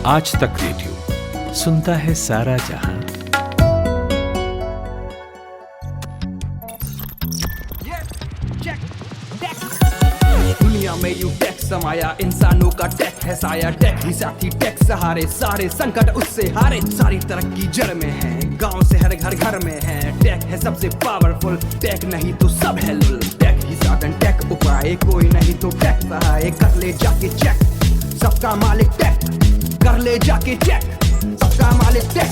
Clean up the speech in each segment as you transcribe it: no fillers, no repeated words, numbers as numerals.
आज तक रेडियो सुनता है सारा जहां। दुनिया में यू टेक समाया, इंसानों का टेक है साया। टेक ही साथी, टेक सहारे, सारे संकट उससे हारे। सारी तरक्की जड़ में है, गांव से हर घर घर में है। टेक है सबसे पावरफुल, टेक नहीं तो सब है लुल। टेक ही साधन, टेक उपाय, कोई नहीं तो टेक सहाय। कर ले जाके चेक, सबका मालिक टेक। कर ले जाके चेक, सबका मालिक टेक।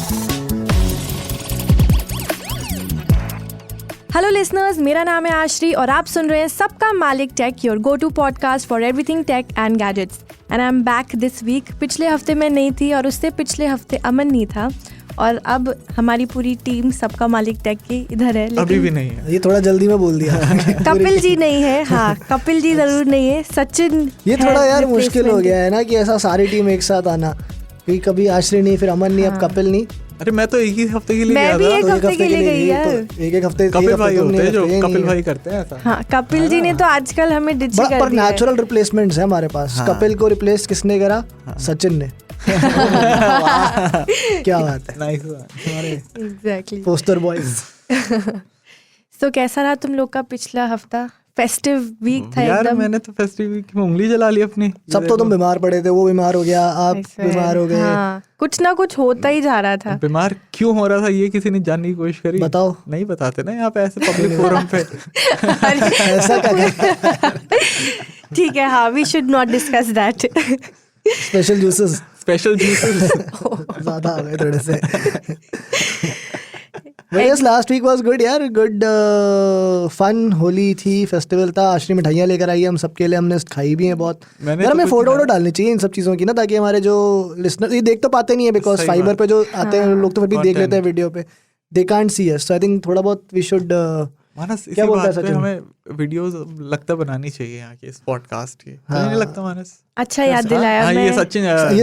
हेलो लिसनर्स, मेरा नाम है आश्री और आप सुन रहे हैं सबका मालिक tech, your go to podcast for everything tech and gadgets. And I am back this week. पिछले हफ्ते मैं नहीं थी और उससे पिछले हफ्ते अमन नहीं था, और अब हमारी पूरी टीम सबका मालिक टेक की इधर है। अभी भी नहीं है, ये थोड़ा जल्दी में बोल दिया। कपिल जी नहीं है। हाँ, कपिल जी जरूर नहीं है, सचिन। ये थोड़ा यार मुश्किल हो गया है ना कि ऐसा सारी टीम एक साथ आना, कि कभी आश्री नहीं, फिर अमन नहीं, अब कपिल नहीं। अरे मैं तो एक ही हफ्ते के लिए मैं भी एक तो हफ्ते के लिए गई यार। एक हफ्ते कपिल भाई होते हैं जो कपिल भाई करते हैं ऐसा। हाँ, कपिल जी ने तो आजकल हमें डिच कर दिया है। पर नेचुरल रिप्लेसमेंट्स है हमारे पास। कपिल को रिप्लेस किसने करा? सचिन ने। क्या बात है, नाइस। Exactly, poster boys. तो कैसा रहा तुम लोग का पिछला हफ्ता? फेस्टिव वीक था यार एकदम। मैंने तो फेस्टिव वीक में उंगली जला ली अपनी। सब तो तुम बीमार पड़े थे, वो बीमार हो गया, आप बीमार हो गए। हाँ, कुछ ना कुछ होता ही जा रहा था। बीमार क्यों हो रहा था ये किसी ने जानने की कोशिश करी? बताओ। नहीं बताते ना यहाँ पे ऐसे पब्लिक फोरम पे। ऐसा क्या? ठीक है, हाँ, we should not discuss that. Special juices ज्यादा आ गए थोड़े से। But yes, last week was good यार, good fun। होली थी, फेस्टिवल था, आश्री मिठाइयाँ लेकर आई हम सबके लिए, हमने खाई भी हैं बहुत। यार हमें फोटो डालनी चाहिए इन सब चीज़ों की ना, ताकि हमारे जो लिसनर ये देख तो पाते नहीं है, बिकॉज फाइबर पे जो आते हैं लोग तो फिर भी देख लेते हैं वीडियो पे, they can't see us. So I think थोड़ा बहुत वी शुड। मानस, क्या बोलता है सचिन? हमें वीडियोस लगता बनानी चाहिए यहाँ के इस पॉडकास्ट की। नहीं लगता मानस? अच्छा याद दिलाया। हाँ, ये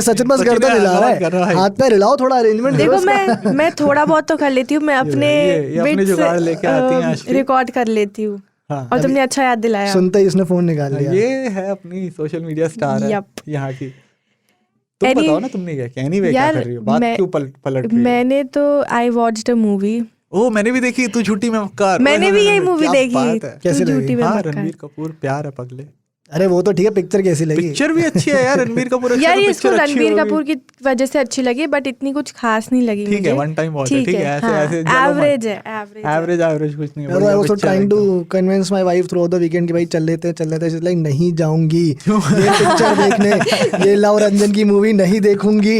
सचिन बस करता हिला रहा है, हाथ पे हिलाओ, थोड़ा अरेंजमेंट देखो। मैं थोड़ा बहुत तो कर लेती हूँ, मैं अपने जुगाड़ लेके आती हैं आश्री, रिकॉर्ड कर लेती हूँ। और तुमने अच्छा याद दिलाया। सुनते ही इसने फोन निकाल लिया। ये है अपनी सोशल मीडिया स्टार है यहाँ की। तुम बताओ ना, तुमने क्या एनीवे क्या कर रही हो? बात क्यों पलट रही हो? मैंने तो आई वॉच्ड अ मूवी। ओ, मैंने भी देखी, तू झूठी में मक्कार। मैंने भी यही मूवी देखी। कैसे लगी? हाँ, रणबीर कपूर, प्यार है पगले। अरे वो तो ठीक है, पिक्चर कैसी लगी? पिक्चर भी अच्छी है यार, रणबीर कपूर अच्छा। यार इसको रणबीर कपूर की वजह से अच्छी लगी, बट इतनी कुछ खास नहीं लगी। ठीक है, वन टाइम वॉच है, ठीक है, ऐसे एवरेज है, एवरेज कुछ नहीं है। I was trying to convince my wife through the weekend कि भाई चल लेते हैं। शी इज लाइक नहीं जाऊंगी ये पिक्चर देखने, ये लव रंजन की मूवी नहीं देखूंगी।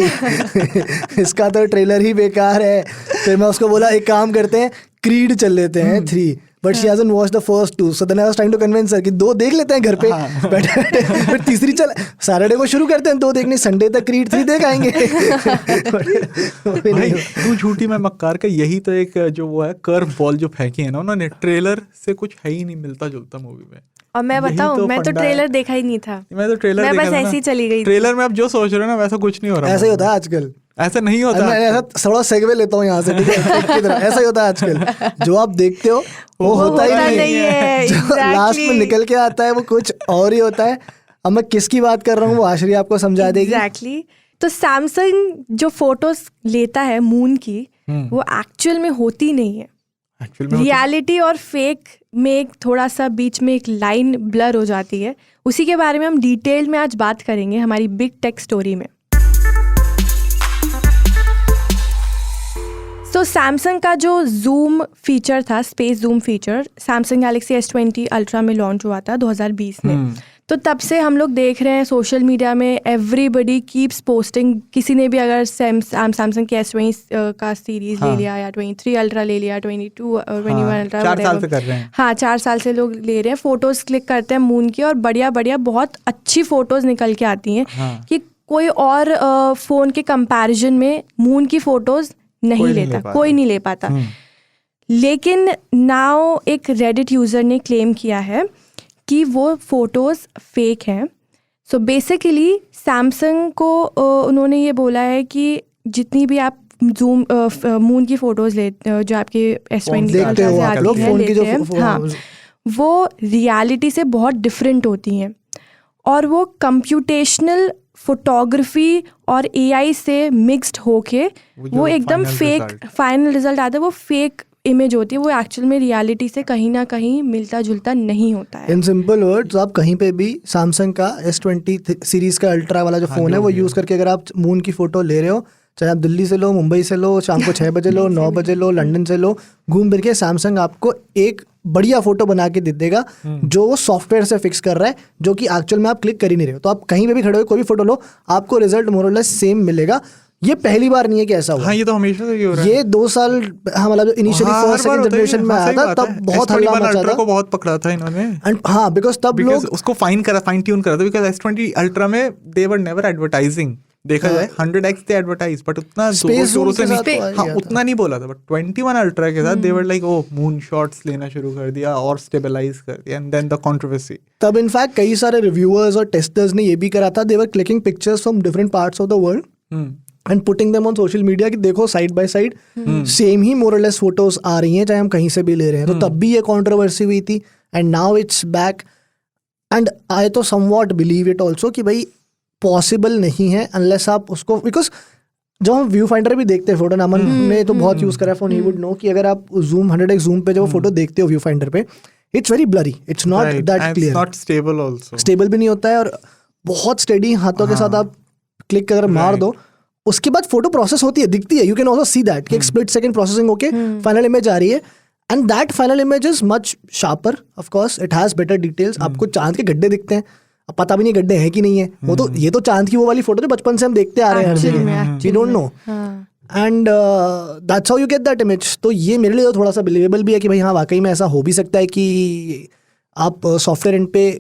इसका तो ट्रेलर ही बेकार है। फिर मैं उसको बोला एक काम करते हैं, क्रीड चल लेते हैं 3, but she hasn't watched the first 2, so then I was trying to convince her कि 2 देख लेते हैं घर पे बैठे बैठे, फिर तीसरी चल सैटरडे को शुरू करते हैं 2 देखने, संडे तक क्रीड 3 देख आएंगे। भाई तू झूठी में मक्कार का यही तो एक जो वो है कर्व बॉल जो फेंकी है ना उन्होंने, ट्रेलर से कुछ है ही नहीं मिलता जुलता मूवी में। और मैं बताऊं, मैं तो ट्रेलर देखा ही नहीं था। मैं तो ट्रेलर मैं बस ऐसे ही चली गई। ट्रेलर में आप जो सोच रहे हो ना वैसा कुछ नहीं हो रहा। ऐसा ही होता है आजकल। ऐसा नहीं होता। मैं ऐसा थोड़ा सेगवे लेता हूँ यहाँ से, ठीक है, की तरह। ऐसा ही होता है आजकल, जो आप देखते हो वो होता ही नहीं है। जो लास्ट में निकल के आता है वो कुछ और ही होता है। अब मैं किसकी बात कर रहा हूँ वो आश्री आपको समझा देगी। एग्जैक्टली। तो सैमसंग जो फोटोज लेता है मून की, वो एक्चुअल में होती नहीं है। रियलिटी और फेक में एक थोड़ा सा बीच में एक लाइन ब्लर हो जाती है। उसी के बारे में हम डिटेल में आज बात करेंगे हमारी बिग टेक स्टोरी में। तो सैमसंग का जो जूम फीचर था, space zoom feature, Samsung Galaxy S20 ultra में लॉन्च हुआ था 2020 में। तो तब से हम लोग देख रहे हैं सोशल मीडिया में एवरीबडी कीप्स पोस्टिंग। किसी ने भी अगर सैमसंग के S20 का सीरीज ले लिया, या 23 अल्ट्रा ले लिया, 22 21 अल्ट्रा, 4 साल से कर रहे हैं। हाँ, 4 साल से लोग ले रहे हैं। फोटोज क्लिक करते हैं मून की, और बढ़िया बढ़िया बहुत अच्छी फोटोज निकल के आती हैं कि कोई और फोन के कंपैरिजन में मून की फोटोज कोई नहीं ले पाता। लेकिन नाउ एक रेडिट यूजर ने क्लेम किया है कि वो फोटोज फेक हैं। सो बेसिकली सैमसंग को उन्होंने ये बोला है कि जितनी भी आप जूम मून की फोटोज लेते जो आपके S20 से आती हैं, हाँ, वो रियलिटी से बहुत डिफरेंट होती हैं, और वो कंप्यूटेशनल फोटोग्राफी और एआई से मिक्स्ड होके वो एकदम फेक फाइनल रिजल्ट आता है, वो फेक इमेज होती है, वो एक्चुअल में रियलिटी से कहीं ना कहीं मिलता जुलता नहीं होता है। इन सिंपल वर्ड्स, आप कहीं पे भी सैमसंग का S20 सीरीज का अल्ट्रा वाला जो फ़ोन है वो यूज़ करके अगर आप मून की फ़ोटो ले रहे हो, चाहे आप दिल्ली से लो, मुंबई से लो, शाम को 6 बजे लो, 9 बजे लो, लंदन से लो, घूम फिर के सैमसंग आपको एक बढ़िया फोटो बना के दे देगा जो वो सॉफ्टवेयर से फिक्स कर रहा है, जो कि एक्चुअल में आप क्लिक कर ही नहीं रहे हो। तो आप कहीं पे भी खड़े हो, कोई भी फोटो लो, आपको रिजल्ट मोर और लेस सेम मिलेगा। ये पहली बार नहीं है कि ऐसा हुआ। हाँ, ये तो हमेशा से ही हो रहा है। ये 2 साल मतलब जो इनिशियली फर्स्ट सेकंड जनरेशन में आया था तब बहुत हल्ला मचा था, को बहुत पकड़ा था इन्होंने। एंड हाँ, बिकॉज तब लोग उसको फाइन ट्यून करा था, बिकॉज S20 अल्ट्रा में दे वर नेवर एडवर्टाइजिंग। देखा जाए 100x they advertise, बट उतना जोरों से नहीं, हाँ उतना नहीं बोला था। बट 21 अल्ट्रा के साथ they were like moon shots लेना शुरू कर दिया और स्टेबलाइज कर दिया, एंड देन द कंट्रोवर्सी। तब इनफैक्ट कई सारे रिव्यूअर्स और टेस्टर्स ने ये भी करा था, they were clicking pictures from different parts of the world and putting them on social media कि देखो साइड बाय साइड सेम ही मोर और लेस फोटोज आ रही हैं, चाहे हम कहीं से भी ले रहे हैं। तो तब भी ये कंट्रोवर्सी हुई थी, and now it's back. And I तो समवॉट बिलीव इट ऑल्सो कि भाई पॉसिबल नहीं है अनलेस आप उसको, बिकॉज जब हम व्यू फाइंडर भी देखते हैं फोटो, नामन ने तो बहुत यूज करा है फोन, ही वुड नो कि अगर आप जूम 100x जूम पे जब फोटो देखते हो व्यू फाइंडर पे, it's very blurry, it's not that clear, not stable also, stable भी नहीं होता है, और बहुत स्टेडी हाथों के साथ आप क्लिक अगर मार दो, उसके बाद फोटो प्रोसेस होती है, दिखती है, you can also see that कि एक स्प्लिट सेकंड प्रोसेसिंग होके फाइनल इमेज आ रही है, and that final image is much sharper, of course it has better details. आपको चांद के गड्ढे दिखते हैं, अब पता भी नहीं गड्ढे हैं कि नहीं है, वो तो ये तो चांद की वो वाली फोटो जो बचपन से हम देखते आ रहे हैं, we don't know, and that's how you get that image. तो ये मेरे लिए तो थोड़ा सा बिलीवेबल भी है कि भाई हाँ वाकई में ऐसा हो भी सकता है कि आप सॉफ्टवेयर एंड पे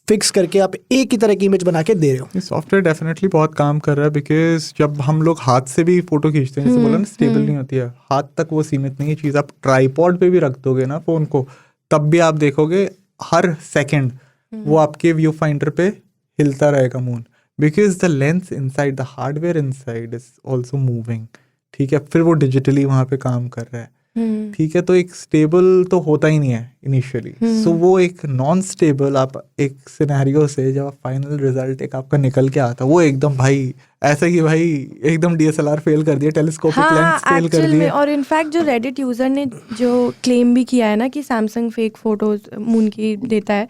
फिक्स करके आप एक ही तरह की इमेज बना के दे रहे हो। सॉफ्टवेयर डेफिनेटली बहुत काम कर रहा है, बिकॉज जब हम लोग हाथ से भी फोटो खींचते हैं, जैसे बोला ना स्टेबल नहीं होती है, हाथ तक वो सीमित नहीं है चीज़। आप ट्राईपॉड पे भी रख दोगे ना फोन को, तब भी आप देखोगे हर सेकंड वो आपके व्यू फाइंडर पे हिलता रहेगा moon, because the lens inside, the hardware inside is also moving. ठीक है, फिर वो डिजिटली वहाँ पे काम कर रहा है। ठीक है, तो एक स्टेबल तो होता ही नहीं है इनिशियली, सो वो एक नॉन स्टेबल आप एक सिनेरियो से जब फाइनल रिजल्ट एक आपका निकल के आता, वो एकदम भाई ऐसा कि भाई एकदम DSLR फेल कर दिया, टेलीस्कोपिक लेंस फेल कर दिया। और इनफैक्ट जो रेडिट यूजर ने जो क्लेम भी किया है ना कि सैमसंग फेक फोटोज मून की देता है,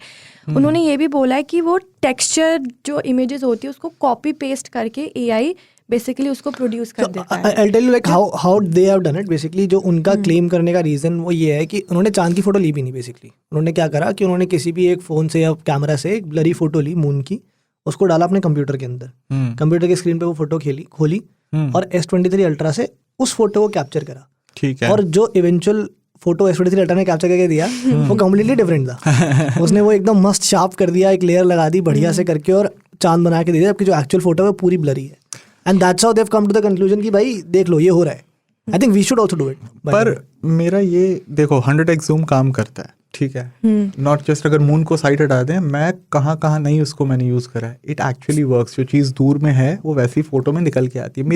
उन्होंने ये भी बोला है कि वो टेक्सचर जो इमेजेस होती है उसको कॉपी पेस्ट करके AI बेसिकली उसको प्रोड्यूस कर देता है। I'll tell you like how they have done it basically। जो उनका क्लेम करने का रीज़न वो ये है कि उन्होंने चांद की फ़ोटो ली भी नहीं। बेसिकली उन्होंने क्या करा कि उन्होंने किसी भी एक फ़ोन से या कैमरा से एक ब्लरी फ़ोटो ली मून की, उसको डाला अपने कंप्यूटर के अंदर, कंप्यूटर की स्क्रीन पे वो फोटो खोली और S23 अल्ट्रा से उस फोटो को कैप्चर करा। ठीक है, और जो इवेंचुअल फोटो S23 अल्ट्रा ने कैप्चर करके दिया वो कम्प्लीटली डिफरेंट था। उसने वो एकदम मस्त शार्प कर दिया, एक लेयर लगा दी बढ़िया से करके और चांद बना के दे दिया, जबकि जो एक्चुअल फोटो है वो पूरी ब्लरी है। And that's how they have come to the conclusion कि भाई देख लो ये हो रहा है। I think we should also do it. पर मेरा ये देखो 100x जूम काम करता है, ठीक है, नॉट जस्ट अगर मून को साइड हटा दें, मैं कहाँ नहीं उसको मैंने यूज़ करा है, इट एक्चुअली वर्क्स। जो चीज़ दूर में है वो वैसी फोटो में निकल के आती है।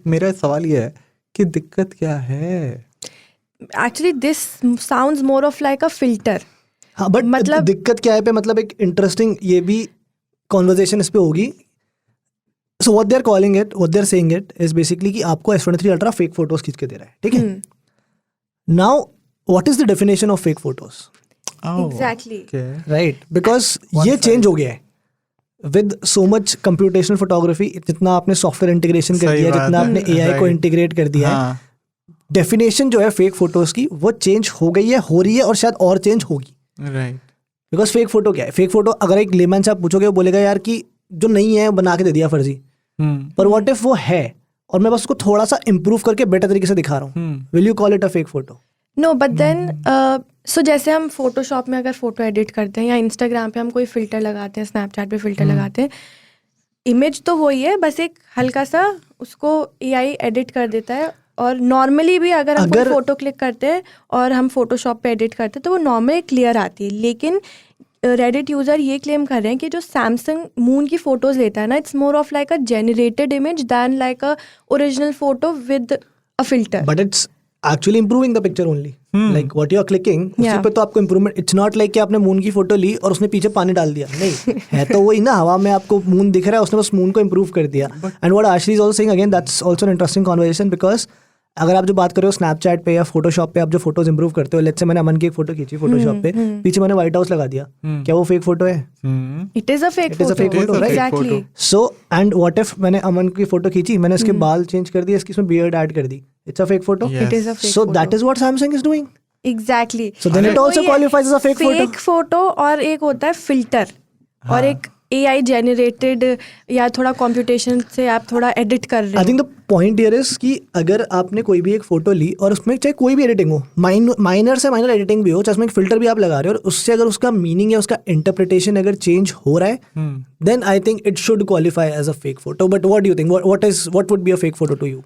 मेरा सवाल ये है कि दिक्कत क्या है? Actually this sounds more of like a filter. हाँ, बट मतलब दिक्कत क्या है पे मतलब एक इंटरेस्टिंग ये भी कॉन्वर्जेशन इस पे होगी। So what they are calling it, what they are saying it is basically कि आपको S23 अल्ट्रा फेक फोटोज खींच के दे रहा है, ठीक है। Now what is the definition of fake photos? Exactly, right, because ये चेंज हो गया है with so much computational photography. जितना आपने सॉफ्टवेयर इंटीग्रेशन कर दिया, जितना आपने AI को इंटीग्रेट कर दिया है, डेफिनेशन जो है फेक फोटोज की वो चेंज हो गई है, हो रही है और शायद और चेंज होगी। राइट, बिकॉज फेक फोटो क्या है? फेक फोटो अगर एक लेमैन से आप पूछोगे वो बोलेगा यार कि जो नहीं है बना के दे दिया फर्जी। पर व्हाट इफ वो है और मैं बस उसको थोड़ा सा इम्प्रूव करके बेटर तरीके से दिखा रहा हूँ, will you call it a fake photo? No, but then so जैसे हम फोटोशॉप में अगर फोटो एडिट करते हैं या इंस्टाग्राम पे हम कोई फिल्टर लगाते हैं, स्नैपचैट पे फिल्टर लगाते हैं, इमेज तो वही है, बस एक हल्का सा उसको AI एडिट कर देता है। और नॉर्मली भी अगर हम कोई फोटो क्लिक करते हैं और हम फोटोशॉप पे एडिट करते हैं तो वो नॉर्मली क्लियर आती है। लेकिन रेडिट यूजर ये क्लेम कर रहे हैं कि जो सैमसंग मून की फोटोज लेता है ना, it's more of like a generated image than like a original photo with a filter. But it's actually improving the picture only. Like what you are clicking, उसी पे तो आपको improvement. It's not like कि आपने moon की photo ली और उसने पीछे पानी डाल दिया. नहीं, है तो वही ना, हवा में आपको मून दिख रहा है, उसने बस मून को improve कर दिया. And what Ashley is also saying again, that's also an interesting conversation because अगर आप जो बात कर रहे हो स्नैपचैट पे या फोटोशॉप पे आप जो फोटोज इंप्रूव करते हो, लेट्स से मैंने अमन की एक फोटो खींची फोटोशॉप पे, पीछे मैंने व्हाइट हाउस लगा दिया, क्या वो फेक फोटो है? It is a fake photo, exactly. So and what if मैंने अमन की फोटो खींची, मैंने इसके बाल चेंज कर दिए, इसकी बियर्ड ऐड कर दी, it's a fake photo. It is a fake. So that is what Samsung is doing. Exactly. So then it also qualifies as a fake photo. Fake photo और एक होता है फिल्टर और एक AI जनरेटेड या थोड़ा कंप्यूटेशन से आप थोड़ा एडिट कर रहे हो. I think the point here is कि अगर आपने कोई भी एक फोटो ली और उसमें चाहे कोई भी एडिटिंग हो, माइनर से माइनर एडिटिंग भी हो, चाहे उसमें एक फिल्टर भी आप लगा रहे हो और उससे अगर उसका मीनिंग या उसका इंटरप्रिटेशन अगर चेंज हो रहा है, then I think it should qualify as a fake photo. But what do you think, what would be a fake photo to you?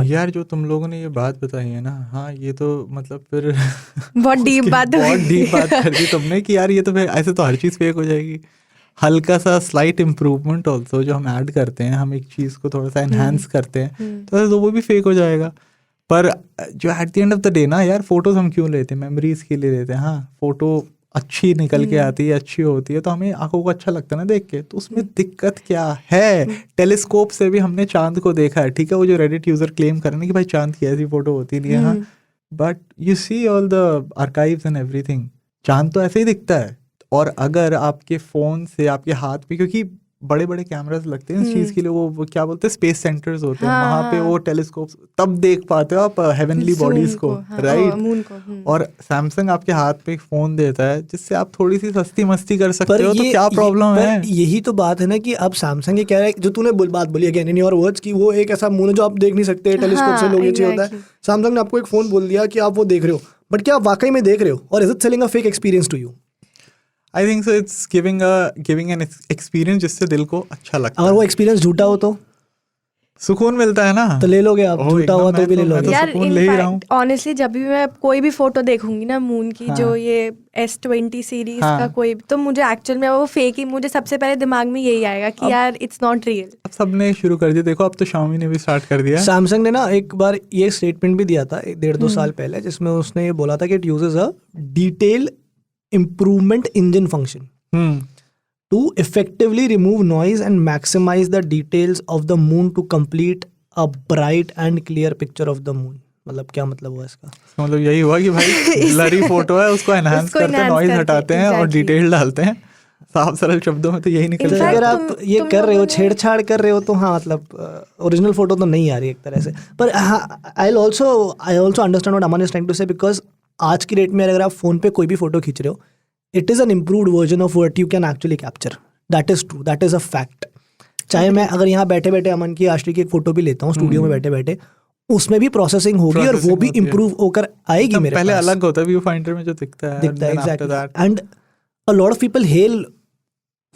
यार जो तुम लोगों ने ये बात बताई है ना, हाँ ये तो मतलब फिर बहुत डीप बात कर दी तुमने कि यार ये तो फिर ऐसे तो हर चीज़ फेक हो जाएगी. हल्का सा स्लाइट इम्प्रूवमेंट ऑल्सो जो हम ऐड करते हैं, हम एक चीज़ को थोड़ा सा एनहांस करते हैं, तो वो भी फेक हो जाएगा. पर जो at the end of the day ना यार, फोटोज हम क्यों लेते हैं? मेमोरीज के लिए लेते हैं. हाँ, फोटो अच्छी निकल के आती है, अच्छी होती है, तो हमें आंखों को अच्छा लगता है ना देख के. तो उसमें दिक्कत क्या है? टेलीस्कोप से भी हमने चांद को देखा है, ठीक है. वो जो रेडिट यूजर क्लेम कर रहे हैं कि भाई चांद की ऐसी फोटो होती नहीं है, हाँ, but you see all the archives and everything, चांद तो ऐसे ही दिखता है. और अगर आपके फ़ोन से आपके हाथ पे, क्योंकि बड़े बड़े कैमरास लगते हैं इस चीज़ के लिए, वो क्या बोलते हैं, स्पेस सेंटर्स होते हैं, वहाँ पे वो टेलीस्कोप तब देख पाते हो आप हेवनली बॉडीज को, राइट. और सैमसंग आपके हाथ पे एक फ़ोन देता है जिससे आप थोड़ी सी सस्ती मस्ती कर सकते हो, तो क्या प्रॉब्लम है? यही तो बात है ना कि अब सैमसंग ये कह रहा है, जो तूने बात बोली अगेन इन योर वर्ड्स, कि वो एक ऐसा मून है जो आप देख नहीं सकते, टेलीस्कोप से लोग ये चीज़ होता है. सैमसंग ने आपको एक फ़ोन बोल दिया कि आप वो देख रहे हो, बट क्या आप वाकई में देख रहे हो? और is it selling a fake experience to you? I think so. It's giving an experience जिससे दिल को अच्छा लगता है. अगर वो एक्सपीरियंस झूठा हो तो सुकून मिलता है ना, तो ले लोगे आप. झूठा हुआ तो भी ले लोगे यार. इनफैक्ट ऑनेस्टली जब भी मैं कोई भी फोटो देखूंगी ना मून की, जो ये S20 सीरीज का कोई, तो मुझे एक्चुअल में वो फेक ही, मुझे सबसे पहले दिमाग में यही आएगा कि यार इट्स नॉट रियल. अब सबने शुरू कर दिया. देखो अब तो Xiaomi ने भी स्टार्ट कर दिया. सैमसंग ने ना एक बार ये स्टेटमेंट भी दिया था 1.5-2 साल पहले, जिसमें उसने ये बोला था कि it uses a detail improvement engine function to effectively remove noise and maximize the details of the moon to complete a bright and clear picture of the moon. मतलब क्या मतलब हुआ इसका? मतलब यही हुआ कि भाई ब्लरी फोटो है, उसको एनहांस करते हैं, नॉइज हटाते हैं और डिटेल डालते हैं. साफ सरल शब्दों में तो यही निकल जाएगा. अगर आप ये कर रहे हो, छेड़छाड़ कर रहे हो, तो हाँ मतलब ओरिजिनल फोटो तो नहीं आ रही एक तरह से. पर I also understand what Aman is trying to say, because आज की डेट में अगर आप फोन पे कोई भी फोटो खींच रहे हो, it is an improved version of what you can actually capture. That is true, that is a fact. चाहे मैं अगर यहाँ बैठे बैठे अमन की, आश्री की एक फोटो भी लेता हूँ स्टूडियो में बैठे बैठे, उसमें भी प्रोसेसिंग होगी और वो भी इम्प्रूव होकर आएगी मेरे पहले पास. अलग होता है व्यू फाइंडर में जो दिखता है exactly. And a lot of people hello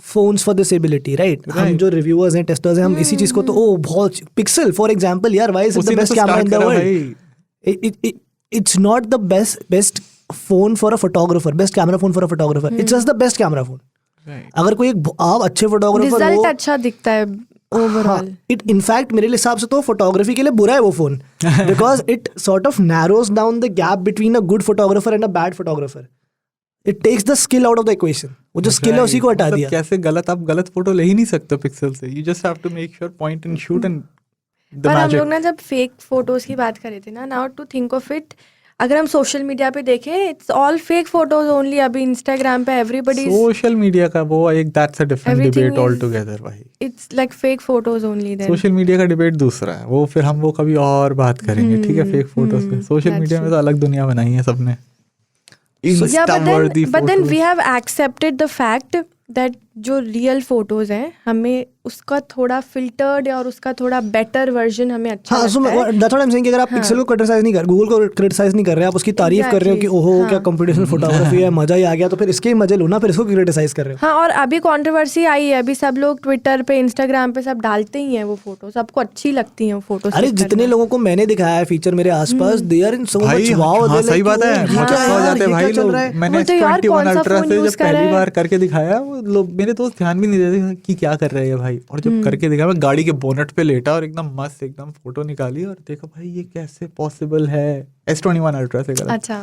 phones for this ability, right. हम जो रिव्यूअर्स हैं, टेस्टर्स हैं, हम इसी चीज़ को तो ओ बहुत पिक्सल फॉर एग्जांपल, यार why is it the best camera in the world? It's not the best phone for a photographer, best camera phone for a photographer. It's just the best camera phone. Right. अगर कोई आप अच्छे photographer हो, result अच्छा दिखता है overall. It in fact मेरे हिसाब से तो फोटोग्राफी के लिए बुरा है वो phone, because it sort of narrows down the gap between a good photographer and a bad photographer. It takes the skill out of the equation. वो जो स्किल है उसी को हटा दिया. कैसे गलत, आप गलत फोटो ले ही नहीं सकते पिक्सल से. You just have to make sure point and shoot and पर हम लोग ना जब फेक फोटोज की बात कर रहे थे ना, now to think of it, अगर हम सोशल मीडिया पे देखें, it's all fake photos only. अभी इंस्टाग्राम पे एवरीबॉडी सोशल मीडिया का वो एक that's a different debate all together भाई. It's like fake photos only. Then social media का डिबेट दूसरा है, वो फिर हम वो कभी और बात करेंगे, ठीक है. फेक फोटोज पे सोशल मीडिया में तो अलग दुनिया बनाई है सबने. But then we have accepted the fact that जो रियल फोटोज हैं, हमें उसका थोड़ा फिल्टर्ड और उसका थोड़ा बेटर वर्जन हमें अच्छा लगता है. That's what I am saying कि अगर आप पिक्सल को क्रिटिसाइज नहीं कर, गूगल को क्रिटिसाइज नहीं कर रहे, आप उसकी तारीफ कर रहे हो कि ओहो क्या कंप्यूटेशनल फोटोग्राफी है, मजा ही आ गया, तो फिर इसके ही मजे लो ना, फिर इसको क्रिटिसाइज कर रहे हो. हाँ, और अभी कंट्रोवर्सी आई है, अभी सब लोग ट्विटर पे, इंस्टाग्राम पे सब डालते ही हैं वो फोटो, सबको अच्छी लगती हैं वो फोटोज. अरे जितने लोगों को मैंने दिखाया है फीचर मेरे आसपास, they are in so much wow. सही बात है, मजा आ जाता है भाई. मैंने S21 अल्ट्रा से जब पहली बार करके दिखाया, वो लोग मेरे दोस्त ध्यान भी नहीं देते कि क्या कर रहे हैं भाई, और जब करके देखा, मैं गाड़ी के बोनट पे लेटा और एकदम मस्त एकदम फोटो निकाली और देखा भाई ये कैसे पॉसिबल है, S21 अल्ट्रा से करा। अच्छा।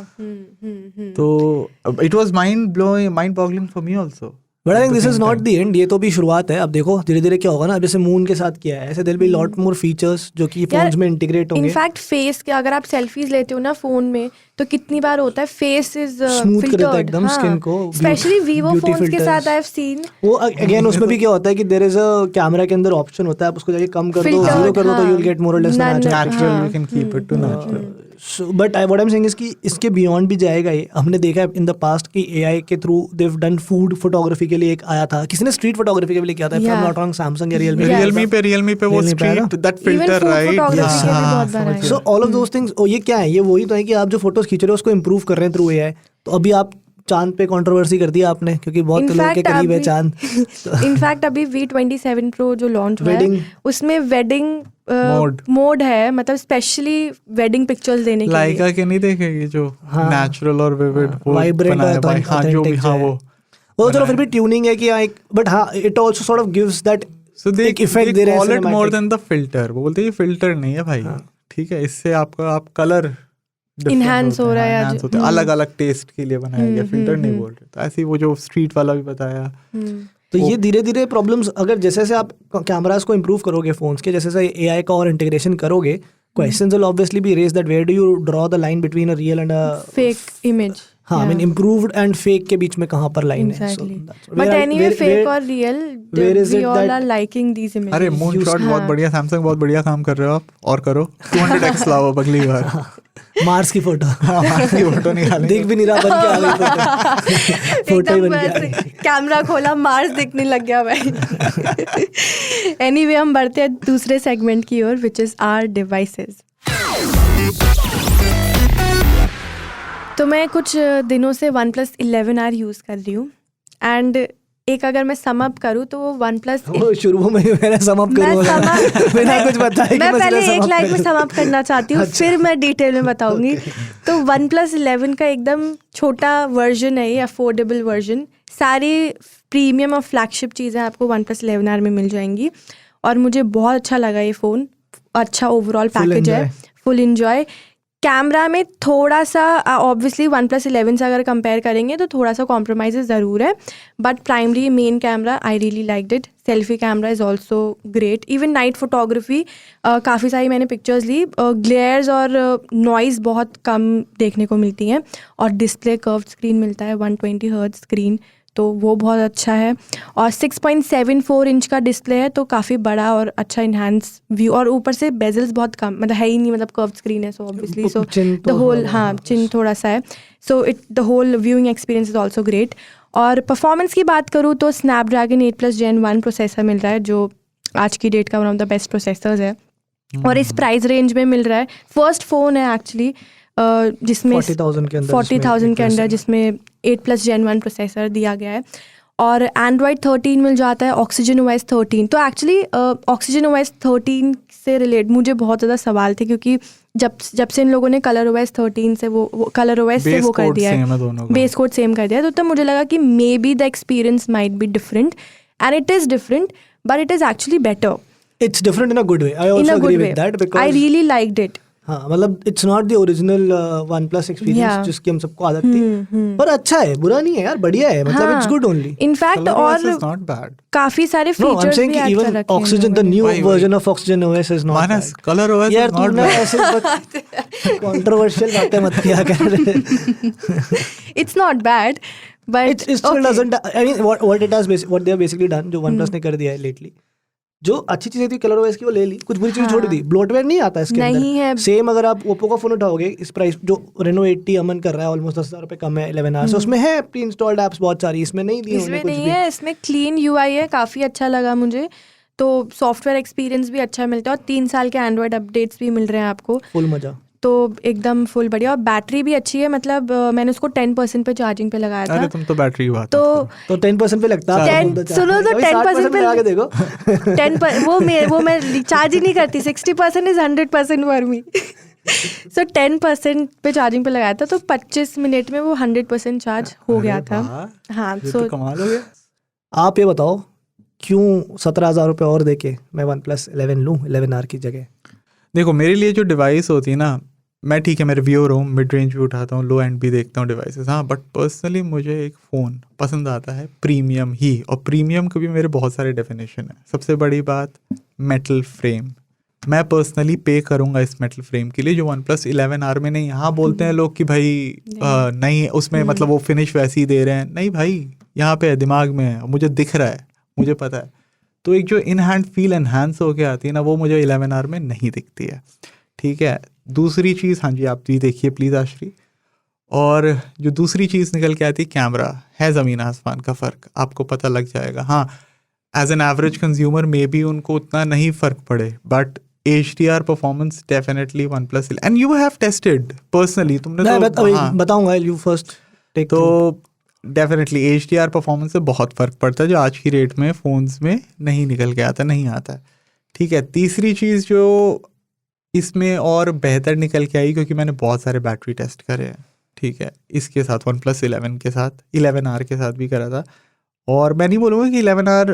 तो it was mind blowing, mind boggling for me also. But I think this is not the end, ये तो भी शुरुआत है। अब देखो धीरे धीरे क्या होगा ना, अब जैसे मून के साथ किया है, ऐसे there be lot more features जो कि फोन्स में इंटीग्रेट होंगे। इनफैक्ट फेस के अगर आप सेल्फीज लेते हो ना फोन में, तो कितनी बार होता है फेस इज स्मूथ कर देता है एकदम स्किन को, स्पेशली वीवो फोन्स के साथ आई हैव सीन। वो अगेन उसमें भी क्या होता है कि देयर इज अ कैमरा के अंदर ऑप्शन होता है, आप उसको जाके कम कर दो, जीरो कर दो, तो यू विल गेट मोर और less natural, you can keep it too natural. But what I am saying is कि इसके बियॉन्ड भी जाएगा ये। हमने देखा है इन द पास्ट कि एआई के through they have done food photography के लिए, एक आया था किसी ने स्ट्रीट फोटोग्राफी के लिए किया था, if I am not wrong, Samsung या रियलमी पे वो street that filter, right? So all of those things, ये क्या है, ये वही तो है कि आप जो फोटोज खींच रहे हो उसको इंप्रूव कर रहे हैं थ्रू एआई। तो अभी आप चांद पे कंट्रोवर्सी कर दिया आपने, क्योंकि बहुत लोगों के करीब है चांद। इनफैक्ट अभी V27 Pro जो लॉन्च हुआ है उसमें वेडिंग मोड है, मतलब स्पेशली वेडिंग पिक्चर्स देने के लिए। लाइका के नहीं देखेगी जो नेचुरल और विविड वाइब्रेंट वो चलो फिर भी ट्यूनिंग है कि बट हाँ it also sort of gives that एक इफेक्ट दे रहे हैं, call it more than the filter. वो बोलते हैं ये फिल्टर नहीं है भाई, ठीक है, इससे आपका आप कलर इनहैंस हो रहा है, अलग अलग टेस्ट के लिए बनाया गया, फिल्टर नहीं बोल रहे। तो ऐसे ही वो जो स्ट्रीट वाला भी बताया। तो ये धीरे धीरे प्रॉब्लम्स, अगर जैसे जैसे आप कैमरास को इंप्रूव करोगे फोन्स के, जैसे जैसे एआई का और इंटीग्रेशन करोगे, questions will obviously be raised that where do you draw the line between a real and a fake image. हाँ, I mean improved and fake के बीच में कहाँ पर लाइन है? बट एनीवे फेक और real, we all are liking these images. अरे moon shot बहुत बढ़िया, सैमसंग बहुत बढ़िया काम कर रहे हो आप, और करो 200x लाओ अगली बार। मार्स की फोटो, मार्स की फोटो निकालेंगे, दिख भी नहीं रहा, बन के आ गई फोटो ही बन के आ गई। कैमरा खोला मार्स दिखने लग गया भाई। एनीवे हम बढ़ते हैं दूसरे सेगमेंट की ओर, विच इज आवर डिवाइसेस। तो मैं कुछ दिनों से OnePlus 11R यूज़ कर रही हूँ, एंड एक अगर मैं सम अप करूँ तो वो OnePlus, शुरू में मैंने सम अप करूँ बिना कुछ बताए, मैं पहले एक लाइन में सम अप करना चाहती हूँ, फिर मैं डिटेल में बताऊंगी। तो OnePlus 11 का एकदम छोटा वर्जन है ये, अफोर्डेबल वर्जन। सारी प्रीमियम और फ्लैगशिप चीज़ें आपको OnePlus 11R में मिल जाएंगी, और मुझे बहुत अच्छा लगा ये फ़ोन। अच्छा ओवरऑल पैकेज है, फुल एंजॉय। कैमरा में थोड़ा सा ऑब्वियसली OnePlus 11 से अगर कंपेयर करेंगे तो थोड़ा सा कॉम्प्रोमाइज़ ज़रूर है, but primary main camera I really liked it. Selfie camera is also great. Even night photography काफ़ी सारी मैंने पिक्चर्स ली, ग्लेयर्स और नॉइज़ बहुत कम देखने को मिलती हैं, और डिस्प्ले कर्व्ड स्क्रीन मिलता है, 120 हर्ट्ज स्क्रीन, तो वो बहुत अच्छा है। और 6.74 इंच का डिस्प्ले है, तो काफ़ी बड़ा और अच्छा इन्हांस व्यू, और ऊपर से बेजल्स बहुत कम, मतलब है ही नहीं, मतलब कर्व स्क्रीन है, so obviously so the whole, हाँ चिन थोड़ा सा है, so it the whole viewing experience is also great. और परफॉर्मेंस की बात करूँ तो स्नैपड्रैगन 8+ Gen 1 प्रोसेसर मिल रहा है, जो आज की डेट का one of the best processors है, और इस प्राइस रेंज में मिल रहा है। फर्स्ट फ़ोन है एक्चुअली जिसमें 40,000 के अंदर जिसमें 8+ Gen 1 प्रोसेसर दिया गया है, और Android 13 मिल जाता है, Oxygen OS 13। तो एक्चुअली Oxygen OS 13 से रिलेट मुझे बहुत ज़्यादा सवाल थे, क्योंकि जब से इन लोगों ने कलर OS 13 से वो कलर OS से वो कर दिया है, बेस कोड सेम कर दिया है, तो तब मुझे लगा कि may be the experience might be different, and it is different, but it is actually better. It's different in a good way. I also agree with that, because I really liked it. हाँ, मतलब it's not the original OnePlus experience जिसकी हम सबको आदत थी, पर अच्छा है, बुरा नहीं है यार, बढ़िया है, मतलब इट्स गुड ओनली। इनफैक्ट और काफी सारे फीचर्स भी ऐड कर रखे हैं। Oxygen, the new version of Oxygen OS is not bad. Color OS यार is not तूने bad. ऐसे कंट्रोवर्शियल बातें मत किया कर। It's not bad, but it still doesn't, I mean what it has what they have basically done, जो OnePlus ने कर दिया है lately, जो अच्छी चीजें थी कलर OS की वो ले ली, कुछ बुरी चीजें छोड़ दी। ब्लोटवेयर नहीं आता इसके अंदर, नहीं है। सेम अगर आप ओप्पो का फोन उठाओगे इस प्राइस, जो Reno 80 अमन कर रहा है, ऑलमोस्ट 10,000 रुपए कम है 11R से, उसमें है प्री इंस्टॉल्ड एप्स बहुत सारी, इसमें नहीं दी, इसमें नहीं है, इसमें क्लीन UI है, काफ़ी अच्छा लगा मुझे। तो सॉफ्टवेयर एक्सपीरियंस भी अच्छा मिलता है, और 3 साल के एंड्रॉयड अपडेट्स भी मिल रहे हैं आपको, फुल मजा, तो एकदम फुल बढ़िया। और बैटरी भी अच्छी है, मतलब मैंने उसको 10% पे चार्जिंग पे लगाया था। अरे तुम तो बैटरी की बात तो 10% पे लगता है, सुनो तो 10% पे लगा के देखो। 10 वो मैं चार्ज ही नहीं करती, 60% इज 100% फॉर मी। सो 10% पे चार्जिंग पे लगाया था, तो 25 मिनट में वो 100% चार्ज हो गया था। हाँ, सो कमाल हो गया। आप ये बताओ क्यों 17,000 रुपये और देके मैं OnePlus 11 लूँ 11R की जगह? देखो मेरे लिए जो डिवाइस होती है ना, मैं ठीक है मैं रिव्यूअर हूँ, मिड रेंज भी उठाता हूँ, लो एंड भी देखता हूँ डिवाइसेस, हाँ, बट पर्सनली मुझे एक फ़ोन पसंद आता है प्रीमियम ही, और प्रीमियम के भी मेरे बहुत सारे डेफिनेशन है। सबसे बड़ी बात मेटल फ्रेम, मैं पर्सनली पे करूँगा इस मेटल फ्रेम के लिए जो OnePlus 11R में नहीं। यहाँ बोलते हैं लोग कि भाई नहीं उसमें मतलब वो फिनिश वैसी ही दे रहे हैं, नहीं भाई यहाँ पे है, दिमाग में है, मुझे दिख रहा है, मुझे पता है। तो एक जो इन हैंड फील एनहांस होके आती है ना, वो मुझे 11R में नहीं दिखती है, ठीक है। दूसरी चीज़, हाँ जी आप भी देखिए प्लीज़ आश्री, और जो दूसरी चीज़ निकल के आती है कैमरा, है ज़मीन आसमान का फ़र्क, आपको पता लग जाएगा। हाँ as an average consumer may be उनको उतना नहीं फ़र्क पड़े, but HDR performance definitely OnePlus and you have tested personally, तुमने तो बताऊंगा यू फर्स्ट टेक। तो डेफिनेटली HDR परफॉर्मेंस से बहुत फ़र्क पड़ता है जो आज की रेट में फ़ोन्स में नहीं निकल के आता, नहीं आता है, ठीक है। तीसरी चीज़ जो इसमें और बेहतर निकल के आई, क्योंकि मैंने बहुत सारे बैटरी टेस्ट करे हैं, ठीक है, इसके साथ OnePlus 11 के साथ, 11R के साथ भी करा था, और मैं नहीं बोलूँगा कि 11R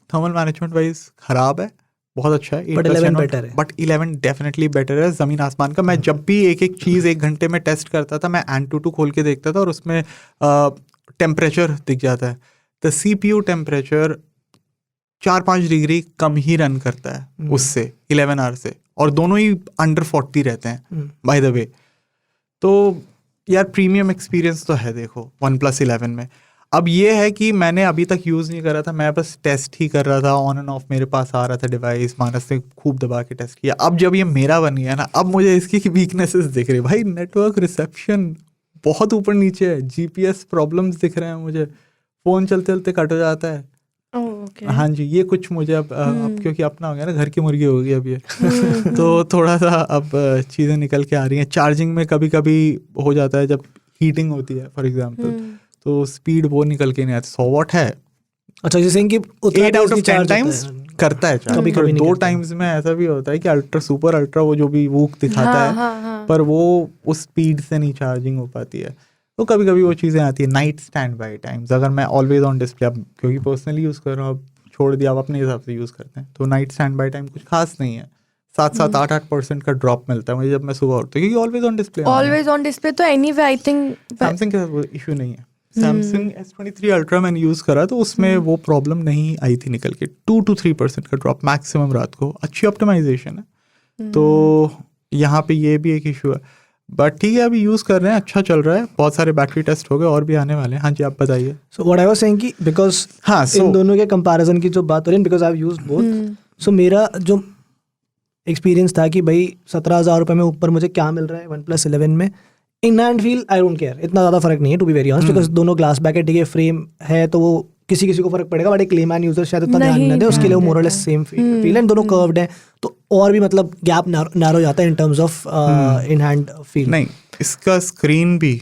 थर्मल मैनेजमेंट वाइज ख़राब है, बहुत अच्छा है, बट 11 बेटर है, बट 11 डेफिनेटली बेटर है, ज़मीन आसमान का। मैं जब भी एक एक चीज़ 1 घंटे में टेस्ट करता था, मैं AnTuTu खोल के देखता था और उसमें टेम्परेचर दिख जाता है, तो CPU टेम्परेचर 4-5 डिग्री कम ही रन करता है उससे 11R से, और दोनों ही अंडर 40 रहते हैं बाय द वे। तो यार प्रीमियम एक्सपीरियंस तो है देखो OnePlus 11 में। अब ये है कि मैंने अभी तक यूज़ नहीं करा था, मैं बस टेस्ट ही कर रहा था, ऑन एंड ऑफ मेरे पास आ रहा था डिवाइस, मानस ने खूब दबा के टेस्ट किया। अब जब ये मेरा बन गया ना, अब मुझे इसकी वीकनेसेस दिख रही, भाई नेटवर्क रिसेप्शन बहुत ऊपर नीचे है, GPS प्रॉब्लम्स दिख रहे हैं मुझे, फ़ोन चलते चलते कट हो जाता है। हाँ जी, ये कुछ मुझे अब क्योंकि अपना हो गया ना, घर की मुर्गी हो गई अब ये तो थोड़ा सा अब चीज़ें निकल के आ रही हैं। चार्जिंग में कभी कभी हो जाता है, जब हीटिंग होती है फॉर एग्जांपल, तो स्पीड वो निकल के नहीं आती। 100 वाट है, अच्छा जैसे कि 8 आउट ऑफ 10 टाइम्स करता है चार्ज, तो 2 टाइम्स में ऐसा भी होता है कि अल्ट्रा सुपर अल्ट्रा वो जो भी वूक दिखाता है, पर वो उस स्पीड से नहीं चार्जिंग हो पाती है। तो कभी कभी वो चीज़ें आती है। नाइट स्टैंड बाई टाइम्स, अगर मैं ऑलवेज ऑन डिस्प्ले, अब क्योंकि पर्सनली यूज़ कर रहा हूँ, अब छोड़ दिया, आप अपने हिसाब से यूज़ करते हैं, तो नाइट स्टैंड बाई टाइम कुछ खास नहीं है, 7-8% का ड्रॉप मिलता है मुझे जब मैं सुबह उठता हूँ, क्योंकि ऑलवेज ऑन डिस्प्ले। तो एनीवे आई थिंक सैमसंग के साथ वो इशू नहीं है। सैमसंग S23 अल्ट्रा मैंने यूज़ करा तो उसमें वो प्रॉब्लम नहीं आई थी निकल के, 2-3% का ड्रॉप मैक्सिमम रात को, अच्छी ऑप्टिमाइजेशन है। तो यहाँ पे ये भी एक इशू है, बट ठीक है अभी यूज़ कर रहे हैं, अच्छा चल रहा है, बहुत सारे बैटरी टेस्ट हो गए और भी आने वाले हैं। हाँ जी आप बताइए। So what I was saying कि बिकॉज हाँ इन दोनों के कंपैरिजन की जो बात हो रही है, because I have used both, so मेरा जो एक्सपीरियंस था कि भाई 17,000 रुपये में ऊपर मुझे क्या मिल रहा है OnePlus 11 में, in hand feel I don't care, इतना ज़्यादा फर्क नहीं है to be very honest, because दोनों ग्लास बैक है, ठीक है, फ्रेम है तो वो किसी को फर्क पड़ेगा, बट एक लेमैन यूजर शायद इतना ध्यान नहीं दे, उसके लिए वो मोर और लेस सेम फील है, दोनों कर्व्ड है, तो और भी मतलब गैप नैरो जाता है in terms of in hand feel. नहीं, इसका स्क्रीन भी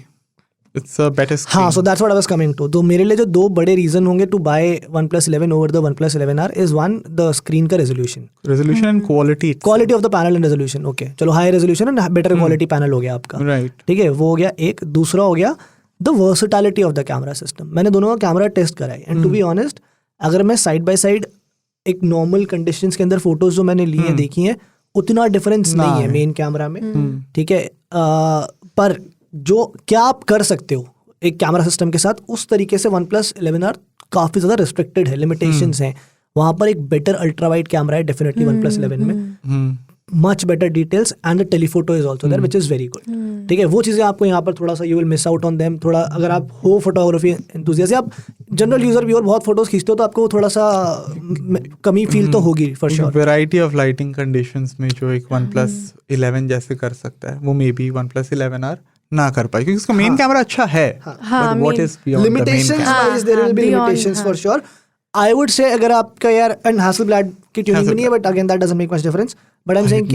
इट्स अ बेटर स्क्रीन। हाँ, so that's what I was coming to. तो मेरे लिए जो 2 बड़े रीजन होंगे to buy OnePlus 11 over the OnePlus 11R is one, the screen का resolution and quality of the panel and resolution. Okay चलो, high resolution and better quality panel हो गया आपका, राइट, ठीक है, वो हो गया एक। दूसरा हो गया the versatility of the camera system. मैंने दोनों का कैमरा टेस्ट करा है, एंड टू बी ऑनेस्ट अगर मैं साइड बाय साइड एक नॉर्मल कंडीशंस के अंदर फोटोज जो मैंने ली हैं देखी हैं, उतना डिफरेंस नहीं है मेन कैमरा में, ठीक है, पर जो क्या आप कर सकते हो एक कैमरा सिस्टम के साथ, उस तरीके से OnePlus 11R काफ़ी ज़्यादा रिस्ट्रिक्टेड है, लिमिटेशंस हैं। वहाँ पर एक बेटर अल्ट्रा वाइड कैमरा है डेफिनेटली OnePlus 11 में, much better details and the telephoto is also there which is very good, ठीक है। वो चीज़ें आपको यहाँ पर थोड़ा सा you will miss out on them, थोड़ा अगर आप हो फोटोग्राफी एंथुसियास्ट, आप जनरल यूजर भी और बहुत फोटोज खींचते हो तो आपको थोड़ा सा कमी फील तो होगी for sure. Variety of lighting conditions में जो एक OnePlus 11 जैसे कर सकता है, वो मे बी OnePlus 11R ना कर पाए, क्योंकि उसका मेन कैमरा अच्छा है, but what is beyond the main limitations wise there will be limitations for sure. I would say अगर आपका यार एंड Hasselblad की ट्यूनिंग नहीं है, but again that doesn't make much difference, but I am saying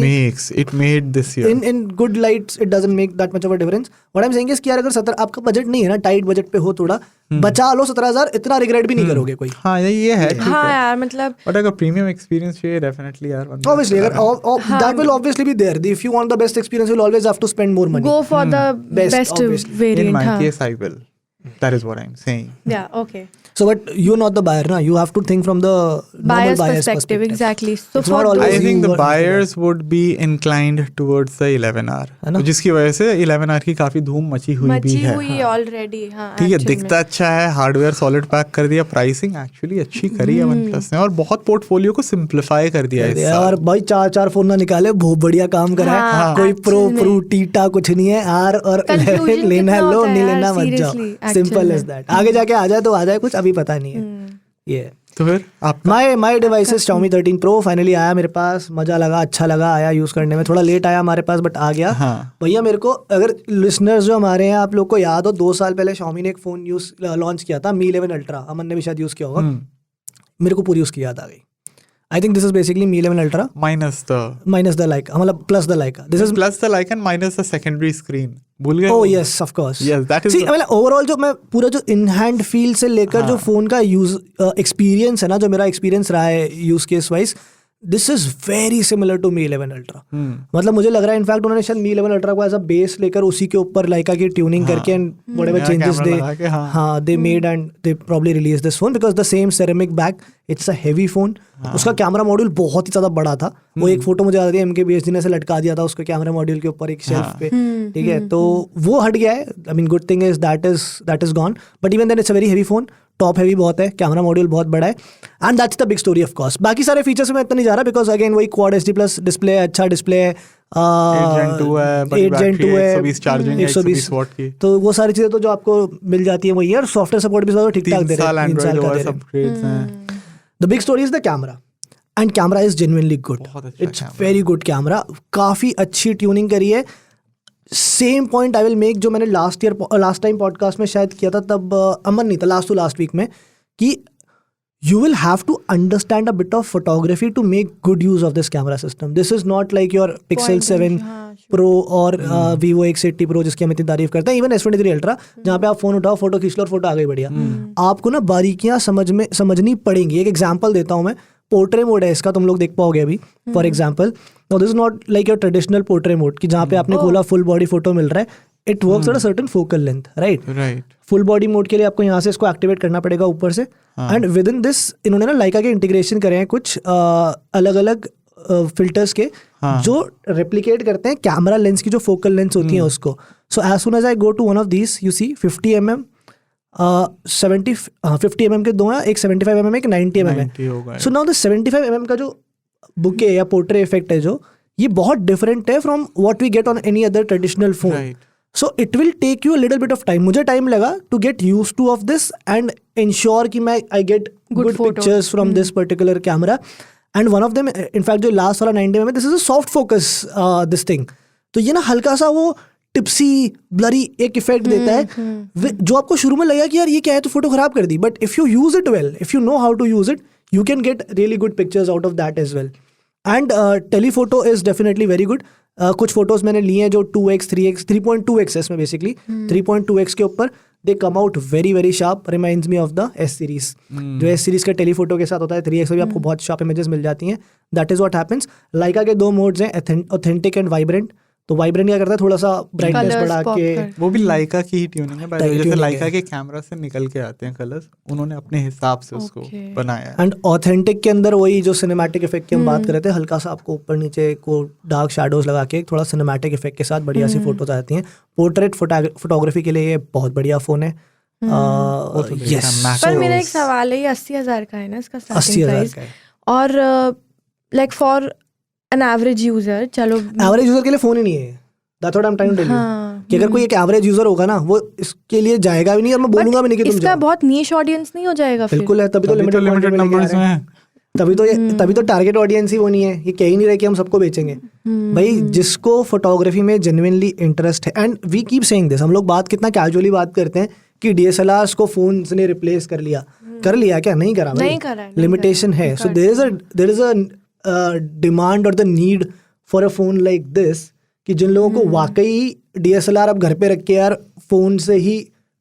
it made this year in good lights it doesn't make that much of a difference. what I'm saying is कि यार अगर 17 आपका budget नहीं है ना, tight budget पे हो, थोड़ा बचा लो 17,000, इतना रिग्रेट भी नहीं करोगे कोई। हाँ ये है, हाँ यार मतलब, बट अगर प्रीमियम एक्सपीरियंस चाहिए डेफिनेटली यार, obviously अगर that will obviously be there, if you want the best experience you'll always have to spend more money, go for the best obviously. variant. in my हाँ. case I will That is what I'm saying. Yeah, okay. So, but you're not the buyer, na? You have to think from the normal buyer's perspective. Exactly. So It's for not always I you think the what- buyers would be inclined towards the 11R, है ना? जिसकी वजह से 11R की काफी धूम मची हुई भी मची है। हुई ऑलरेडी। हाँ, ठीक है, actual में। दिखता अच्छा है, हार्डवेयर सॉलिड पैक कर दिया, प्राइसिंग एक्चुअली अच्छी करी है OnePlus ने, और बहुत पोर्टफोलियो को सिंप्लीफाई कर दिया है इस और साल। भाई 4 फोन ना निकाले, बहुत बढ़िया काम करा है। हाँ, कोई प्रो actual में। प्रू टीटा कुछ नहीं है, आर और Confusion 11 लेना है कितना लो, होता है नहीं यार, लेना मत जाओ, seriously, actual सिंपल एज में। दैट। आगे जाके आ जाए तो आ जाए, कुछ अभी पता नहीं है ये। तो फिर आप my devices Xiaomi 13 Pro finally आया मेरे पास, मजा लगा, अच्छा लगा, आया यूज करने में, थोड़ा लेट आया हमारे पास बट आ गया। हाँ। भैया मेरे को, अगर लिसनर्स जो हमारे हैं, आप लोग को याद हो 2 साल पहले Xiaomi ने एक फोन लॉन्च किया था, Mi 11 Ultra, अमन ने भी शायद यूज किया होगा, मेरे को पूरी उसकी याद आ गई। I think this is basically Mi 11 Ultra minus the Leica, मतलब plus the Leica, this is plus the like and minus the secondary screen, भूल गए? Oh yes of course. Yes, that is see the- मतलब overall जो मैं पूरा जो इन hand feel से लेकर जो फोन का यूज एक्सपीरियंस है ना, जो मेरा एक्सपीरियंस रहा है use case wise, this is very similar to Mi 11 Ultra। मतलब मुझे लग रहा है इनफैक्ट उन्होंने शायद Mi 11 Ultra को एज अ बेस लेकर उसी के ऊपर Leica की ट्यूनिंग करके एंड व्हाटएवर नया चेंजेस कैमरा लगा के, हाँ। They made and they probably release this phone because the same ceramic back, it's a heavy phone. उसका कैमरा मॉड्यूल बहुत ही ज्यादा बड़ा था। वो एक फोटो मुझे याद है MKBHD ने से लटका दिया था उसके कैमरा मॉड्यूल के ऊपर एक शेल्फ पे, ठीक है, तो वो हट गया है। I mean good thing is that is gone, but even then it's a very heavy phone, top heavy बहुत है, कैमरा मॉड्यूल बहुत बड़ा है, and that's the big story of course. बाकी सारे फीचर्स में इतना नहीं जा रहा बिकॉज अगेन वही क्वाड HD+ डिस्प्ले है, अच्छा डिस्प्ले है, 8 Gen 2 है, बड़ी 8 Gen 2 बैटरी है, है, 120 चार्जिंग है, 120 वॉट की। तो वो सारी चीजें तो जो आपको मिल जाती है वही है, और सॉफ्टवेयर सपोर्ट भी ठीक ठाक 3 दे रहे साल हैं, 3 साल एंड्रॉइड का दे OS रहे हैं। अपग्रेड्स हैं। The big story is the camera, and camera is genuinely good, बहुत अच्छा it's camera। Very good camera, काफी अच्छी ट्यूनिंग करी है। Same point I will make जो मैंने लास्ट टाइम पॉडकास्ट में शायद किया था, तब अमन नहीं था, लास्ट वीक में, कि you will have to understand a bit of photography to make good use of this camera system. This is not like your Pixel 7 Pro और Vivo X80 Pro जिसकी हम इतनी तारीफ करते हैं, इवन S23 Ultra जहाँ पे आप फोन उठाओ, फोटो खींच लो और फोटो आ गई बढ़िया। आपको ना बारीकियाँ समझनी पड़ेंगी। एक एग्जांपल देता हूँ मैं, पोर्ट्रे मोड है इसका, तुम लोग देख पाओगे अभी for example. This is not like your traditional portray mode कि जहाँ पे आपने खोला फुल बॉडी फोटो मिल रहा है। It works at a certain focal length, right. Full body mode के लिए आपको यहाँ से इसको एक्टिवेट करना पड़ेगा ऊपर से, एंड विद इन दिस इन्होंने ना Leica के इंटीग्रेशन करे हैं कुछ अलग अलग फिल्टर्स के, जो रेप्लिकेट करते हैं कैमरा लेंस की जो फोकल लेंस होती है उसको। So as soon as I go to one of these, you see 50 mm 50 mm के दो हैं, एक 75 mm एक 90 mm है। सो नाउ द 75 mm का जो बुके या पोर्ट्रे इफेक्ट है जो, ये बहुत डिफरेंट है from what we get on any other traditional phone. So it will take you a little bit of time, मुझे टाइम लगा to get used to of this and ensure कि मैं I get good pictures from this particular camera. And one of them in fact जो last वाला 90 mm, this is a soft focus this thing. तो ये ना हल्का सा वो टिप्सी ब्लरी एक इफेक्ट देता है जो आपको शुरू में लगेगा कि यार ये क्या है, तो फोटो खराब कर दी, but if you use it well, if you know how to use it, you can get really good pictures out of that as well. And telephoto is definitely very good. कुछ photos मैंने लिए हैं जो 2x 3x 3.2x है इसमें basically 3.2x के ऊपर, they come out very very sharp, reminds me of the S series. जो S सीरीज का टेलीफोटो के साथ होता है 3x में भी आपको बहुत शार्प इमेजेस मिल जाती हैं। That is what happens. Leica के 2 मोड्स हैं, ऑथेंटिक एंड वाइब्रेंट। तो वाइब्रेंट क्या करता है, थोड़ा सा ब्राइटनेस बढ़ा के, वो भी Leica की ही ट्यूनिंग है, जैसे tuning Leica है। के कैमरा से निकल के आते हैं कलर्स, उन्होंने अपने हिसाब से उसको बनाया है। एंड ऑथेंटिक के अंदर वही जो सिनेमैटिक इफेक्ट की हम बात कर रहे थे, हल्का सा आपको ऊपर नीचे को डार्क शैडोज लगा के थोड़ा सिनेमैटिक इफेक्ट के साथ बढ़िया सी फोटोज आती हैं। पोर्ट्रेट फोटोग्राफी के लिए ये बहुत बढ़िया फोन है। पर मेरा एक सवाल है, ये 80,000 का है ना इसका स्टार्टिंग 80,000 प्राइस, का है। और like for an average user, चलो एवरेज यूजर के लिए फोन ही नहीं है। That's what I'm trying to tell you. हाँ, कि अगर कोई एक एवरेज यूजर होगा ना, वो इसके लिए जाएगा भी नहीं, और मैं बोलूंगा भी नहीं कि तुम इसका जाओ। बहुत नीश ऑडियंस नहीं हो जाएगा फिर? बिल्कुल है, तभी तो लिमिटेड नंबर्स में है। तभी तो टारगेट ऑडियंस ही वो नहीं है। ये कह ही नहीं रहे कि हम सबको बेचेंगे। भाई जिसको फोटोग्राफी में जेन्युइनली इंटरेस्ट है, and we keep saying this, हम लोग बात कितना कैजुअली बात करते हैं कि DSLRs को फोन्स ने रिप्लेस कर लिया क्या? नहीं करा भाई, लिमिटेशन है। So there is a demand और the need for a phone like this, कि जिन लोगों को वाकई DSLR अब घर पे रख के यार फोन से ही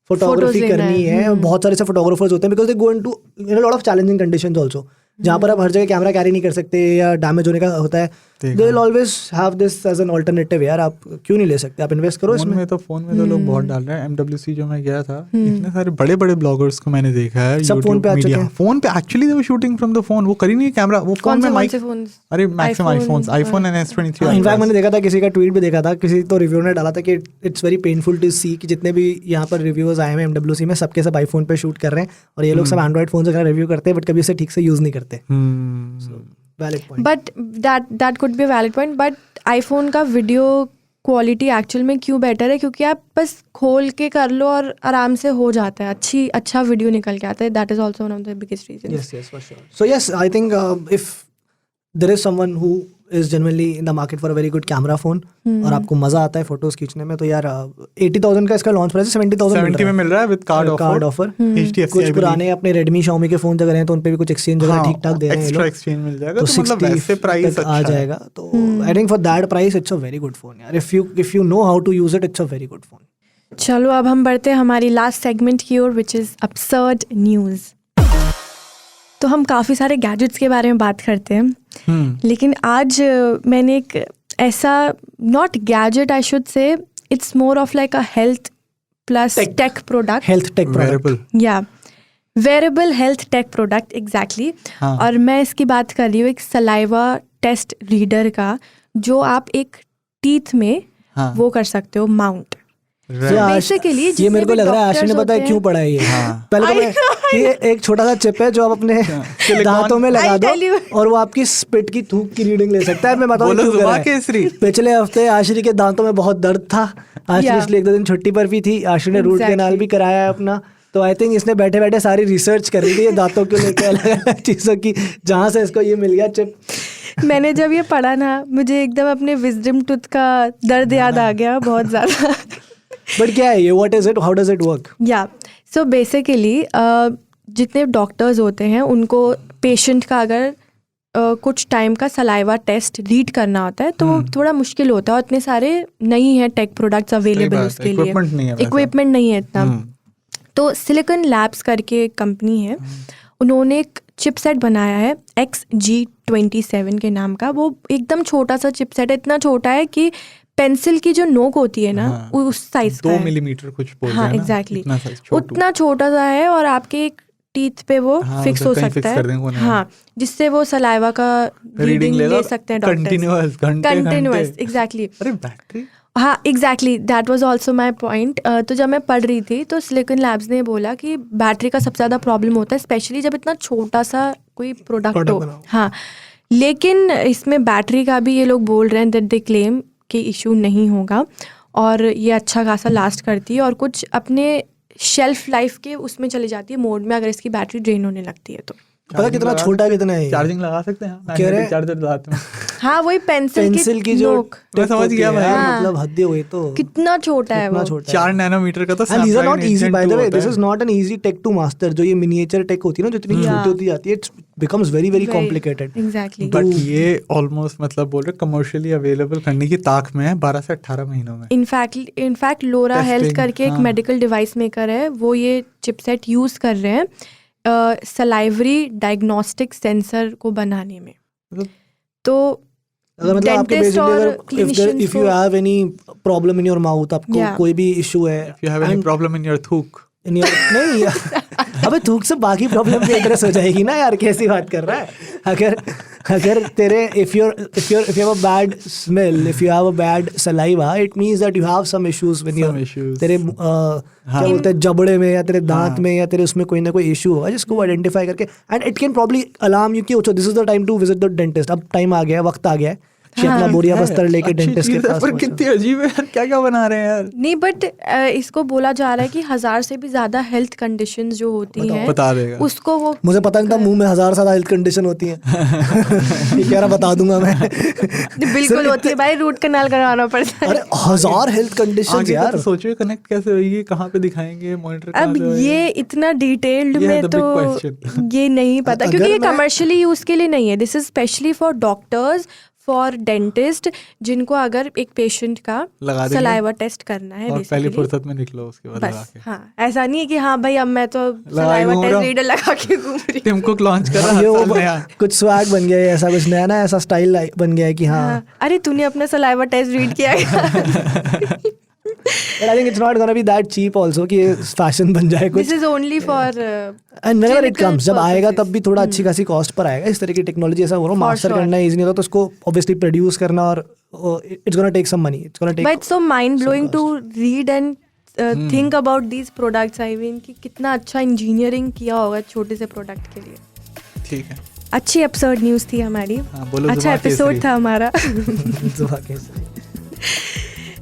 फोटोग्राफी करनी है। बहुत सारे ऐसे फोटोग्राफर्स होते हैं because they go into lot of challenging conditions also. जहाँ पर आप हर जगह कैमरा कैरी नहीं कर सकते या डैमेज होने का होता है, they will always have this as an alternative. यार आप क्यों नहीं ले सकते, आप इन्वेस्ट करो इसमें। फोन में तो लोग बहुत डाल रहे हैं। MWC जो मैं गया था, इतने सारे बड़े बड़े ब्लॉगर्स को मैंने देखा है, सब फोन पे आ चुके हैं। फोन पे actually they were shooting from the phone, वो करी नहीं कैमरा, वो फोन में माइक। अरे maximum iPhones, iPhone and S23। In fact मैंने देखा था, किसी का ट्वीट भी देखा था, किसी तो रिव्यू ने डाला था कि इट्स वेरी पेनफुल टू सी कि जितने भी यहाँ पर रिव्यूअर्स आए हैं MWC में, सबके सब आईफोन पे शूट कर रहे हैं और ये लोग सब एंड्रॉइड फोन से रिव्यू करते हैं, बट कभी इसे ठीक से यूज नहीं करते। Valid point, but that could be valid point. But iPhone का वीडियो क्वालिटी एक्चुअल में क्यों बेटर है, क्योंकि आप बस खोल के कर लो और आराम से हो जाता है, अच्छा वीडियो निकल के आता है। That is also one of the biggest reason. yes for sure। So yes, I think if there is someone who is genuinely in the market for a very good camera phone और आपको मजा आता है photos खींचने में, तो यार 80,000 का इसका लॉन्च प्राइस है, 70,000 में मिल रहा है विद कार्ड ऑफर। कुछ पुराने अपने Redmi Xiaomi के फोन अगर हैं तो उन पे भी कुछ एक्सचेंज वगैरह ठीक ठाक दे रहे हैं, एक्स्ट्रा एक्सचेंज मिल जाएगा, तो तो मतलब वैसे प्राइस तक आ जाएगा। तो I think for that price it's a very good phone यार। If you know how to use it, it's a very good phone. चलो अब हम बढ़ते हैं हमारी लास्ट सेगमेंट की ओर, विच इज absurd न्यूज़। तो हम काफ़ी सारे गैजेट्स के बारे में बात करते हैं, लेकिन आज मैंने एक ऐसा, not gadget I should say, it's more of like a health plus tech product, health tech product, या wearable health tech product exactly. और मैं इसकी बात कर रही हूँ एक सलाइवा टेस्ट रीडर का, जो आप एक टीथ में वो कर सकते हो माउंट। बेसिकली ये मेरे को लग रहा है आशी ने पता है क्यों पढ़ा है ये। पहले तो मैं, ये एक छोटा सा चिप है जो आप अपने दांतों में लगा दो और वो आपकी स्पिट की थूक की रीडिंग ले सकता है। मैं बताऊं क्यों कर रहा है। पिछले हफ्ते आशी के दांतों में बहुत दर्द था, आशी इसलिए 1-2 दिन छुट्टी पर भी थी, आशी ने रूट कैनाल भी कराया है अपना। तो आई थिंक इसने बैठे बैठे सारी रिसर्च कर रही थी ये दांतों को लेकर अलग अलग चीज़ों की, जहाँ से इसको ये मिल गया चिप। मैंने जब ये पढ़ा ना, मुझे एकदम अपने विजडम टूथ का दर्द याद आ गया बहुत ज़्यादा। बट क्या है ये, what is it, how does it work? या सो बेसिकली जितने डॉक्टर्स होते हैं उनको पेशेंट का अगर कुछ टाइम का सलाइवा टेस्ट रीड करना होता है तो थोड़ा मुश्किल होता है, और इतने सारे नहीं है टेक प्रोडक्ट्स अवेलेबल उसके लिए, इक्विपमेंट नहीं है इतना। तो सिलिकॉन लैब्स करके एक कंपनी है, उन्होंने एक चिपसेट बनाया है XG27 के नाम का। वो एकदम छोटा सा चिपसेट है, इतना छोटा है कि पेंसिल की जो नोक होती है ना, उस साइज का 2 मिलीमीटर कुछ बोलते हैं ना, एग्जैक्टली उतना छोटा सा है, और आपके एक टीथ पे वो फिक्स हो सकता है। हाँ, जिससे वो सलाइवा का रीडिंग ले सकते हैं डॉक्टर्स कंटिन्यूअस। एग्जैक्टली। अरे बैटरी, हाँ exactly, that was also my point. तो जब मैं पढ़ रही थी तो सिलिकॉन लैब्स ने बोला कि बैटरी का सबसे ज़्यादा प्रॉब्लम होता है, स्पेशली जब इतना छोटा सा कोई प्रोडक्ट हो। हाँ, लेकिन इसमें बैटरी का भी ये लोग बोल रहे हैं दैट दे क्लेम कि इशू नहीं होगा, और ये अच्छा खासा लास्ट करती है, और कुछ अपने शेल्फ लाइफ के उसमें चली जाती है मोड में अगर इसकी बैटरी ड्रेन होने लगती है तो। पता कितना छोटा कितना है, चार्जिंग लगा सकते हैं चार्जर साथ में। हाँ, वही पेंसिल की जो नोक, मैं समझ गया भाई, मतलब हद हो गई। तो कितना छोटा है वो, 4 नैनोमीटर का। तो and these are not easy by the way, this is not an easy tech to master। जो ये मिनिएचर टेक होती है ना, जो इतनी छोटी होती जाती है, it becomes very very complicated। Exactly। But ये ऑलमोस्ट मतलब बोल रहे कमर्शियली अवेलेबल करने की ताक में है 12 से 18 महीनों में। इनफैक्ट लोरा हेल्थ करके एक मेडिकल डिवाइस मेकर है, वो ये चिपसेट यूज कर रहे हैं सलाइवरी डायग्नोस्टिक सेंसर को बनाने में। तो अगर मतलब आपके basically if you have any problem in your mouth, आपको कोई भी इशू है, if you have any problem in your थूक, नहीं अबे थूक से बाकी प्रॉब्लम भी एड्रेस हो जाएगी ना यार, कैसी बात कर रहा है। अगर तेरे if you have a bad smell, if you have a bad saliva, it means that you have some issues when तेरे क्या बोलते हैं जबड़े में या तेरे दांत में या तेरे उसमें कोई ना कोई इशू होगा, जिसको आइडेंटिफाई करके and it can probably alarm you कि ओछो this is the time to visit the dentist. अब टाइम आ गया, वक्त आ गया है, अपना बोरिया बस्तर लेके डेंटिस्ट के पास। पर कितनी अजीब है यार, क्या बना रहे हैं यार। नहीं, बट इसको बोला जा रहा है कि 1000 से भी ज्यादा हेल्थ कंडीशंस जो होती हैं बता देगा उसको। वो मुझे पता नहीं था मुंह में 1000 ज्यादा हेल्थ कंडीशन होती हैं। ये कह रहा बता दूंगा मैं। बिल्कुल होती है भाई, रूट कैनाल करवाना पड़ता है। अरे 1000 हेल्थ कंडीशंस यार, तो सोचो कनेक्ट कैसे होगी, कहाँ पे दिखाएंगे मॉनिटर। अब ये इतना डिटेल्ड में तो ये नहीं पता, क्योंकि ये कमर्शियली यूज के लिए नहीं है। This is specially for doctors, for dentist जिनको अगर एक पेशेंट का लगा देंगे सलाइवा टेस्ट करना है और पहली basically। फुर्सत में निकलो उसके बाद लगा बस के। हाँ, ऐसा नहीं है कि हाँ भाई अब मैं तो लगाई सलाइवा घूम टेस्ट रहा हूँ। रीडर लगा के घूम रही टिम कुक लॉन्च कर ये वो रहा है कुछ स्वैग बन गया है, ऐसा कुछ नया ना, ऐसा स्टाइल बन गया है कि हूँ। हाँ। हाँ, अरे तूने अपना सलाइवा टेस्ट रीड किया है? But I think it's not gonna be that cheap also कि फैशन बन जाए कुछ। This is only for and whenever it comes, जब आएगा तब भी थोड़ा अच्छी खासी कॉस्ट पर आएगा। इस तरह की टेक्नोलॉजी ऐसा हो रहा है, मास्टर sure. करना इजी नहीं होता, तो उसको ऑब्वियसली प्रोड्यूस करना और it's gonna take some money, it's gonna take. But so mind blowing to read and think about these products. I mean कि कितना अच्छा इंजीनियरिंग किया होगा छोटे से प्रोडक्ट के लिए। ठीक है। अच्छी एपिसोड न्यूज़ थी हमारी, हाँ, बोलो अच्छा जुमा एपिसोड केसरी। था हमारा।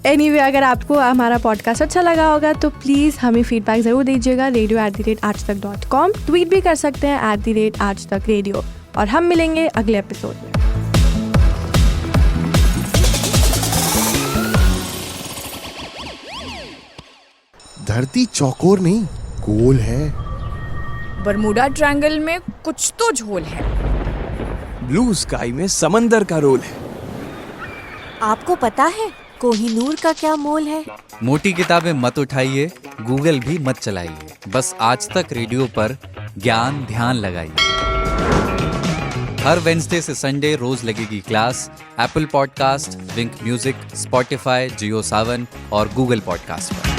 एनीवे अगर आपको हमारा पॉडकास्ट अच्छा लगा होगा तो प्लीज़ हमें फीडबैक ज़रूर दीजिएगा। radio@aajtak.com, ट्वीट भी कर सकते हैं @aajtak radio। और हम मिलेंगे अगले एपिसोड में। धरती चौकोर नहीं, गोल है। बरमूडा ट्रायंगल में कुछ तो झोल है। ब्लू स्काई में समंदर का रोल है। आपको पता है कोहिनूर का क्या मोल है? मोटी किताबें मत उठाइए, गूगल भी मत चलाइए, बस आज तक रेडियो पर ज्ञान ध्यान लगाइए। हर वेंसडे से संडे रोज लगेगी क्लास एप्पल पॉडकास्ट, विंक म्यूजिक, स्पॉटिफाई, जियो सावन और गूगल पॉडकास्ट पर।